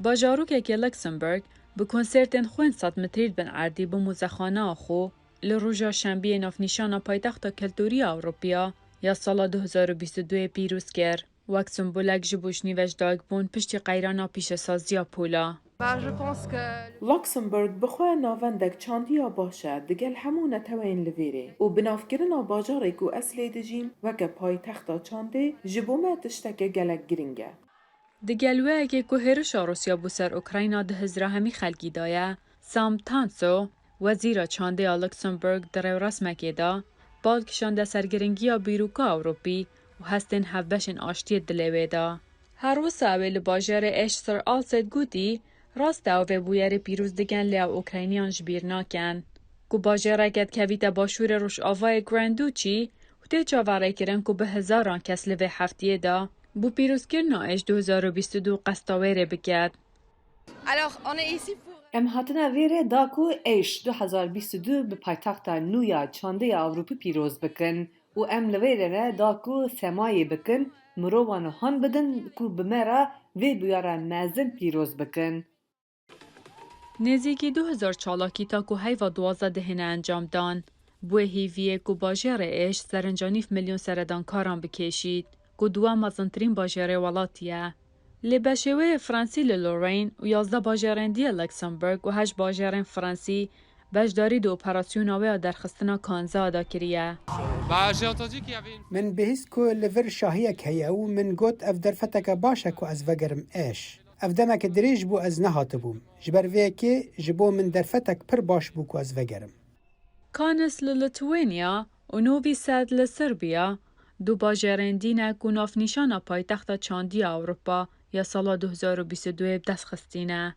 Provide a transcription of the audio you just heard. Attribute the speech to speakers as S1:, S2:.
S1: باجاروکێکی که لکسمبرگ به کنسرتین خوین 100 مترید بن عردی به موزخانه خو لروژا شنبی نافنیشان پایتخت کلتوری اوروپیا یا سال 2022 پیروز کرد. وقت سمبولک جبوش نیوش داگ بون پشتی قیرانا پیش سازیا پولا.
S2: لوکسمبورگ بخواه ناوندک چاندیا باشه دگل همون نتوین لویره و بنافگرنا باجاره کو اصلی دجین وکه پای تختا چانده جبومه تشتک گلک گرینگه.
S1: دگلوه اگه که هرشا روسیا بو سر اوکراینا ده هزرا همی خلقی دایه، سام تانسو وزیر چانده لوکسمبورگ در رسمکی دا بالکشان ده سرگرنگی بیروکا اوروپی و هستین هفبشن آشتی دلوه دا. هر وسا اویل باجر اش سر آلسد گوتی راست اوه بویر پیروز دگن لیا اوکراینیان جبیر ناکن. کو باجر اگد کویت باشور روش آوای گراندوچی و ده جاواره کرن کو به هزاران کس لوه هفتیه دا بو پیروز کرنا اش 2022 قصداویره بگد.
S3: ام هاتنا ویره داکو ایش 2022 به پایتخت نویا چانده اوروپی پیروز بکن و ام لویره داکو سمایی بکن مروان هان بدن کو بمرا وی بیاره مزن پیروز بکن.
S1: نزدیکی 2000 چالاکی تا که هیوا 12 دهنه انجام دان. بوه هیویه که باجر ایش سرنجانیف میلیون سردان کاران بکشید. که دوا مزنترین باجر ولاتیه. لبشوه فرانسی لورین و 11 باجرندی لکسمبرگ و 8 باجرن فرانسی بجداری دو اپراسیون آوه درخستنا کانزا ادا کریه.
S4: من بهیست که لور شاهیه که او من گوت اف درفتک باشه که از وگرم ایش. اف دمک دریج بو از نهات بوم. جبر وی که جبو من درفتک پر باش بو که از وگرم.
S1: کانس للیتوانیا و نووی ساد لسربیا دو باجرندینه که نافنیشان پایتخت چاندی اوروپا یا سال 2022 دست خستینه.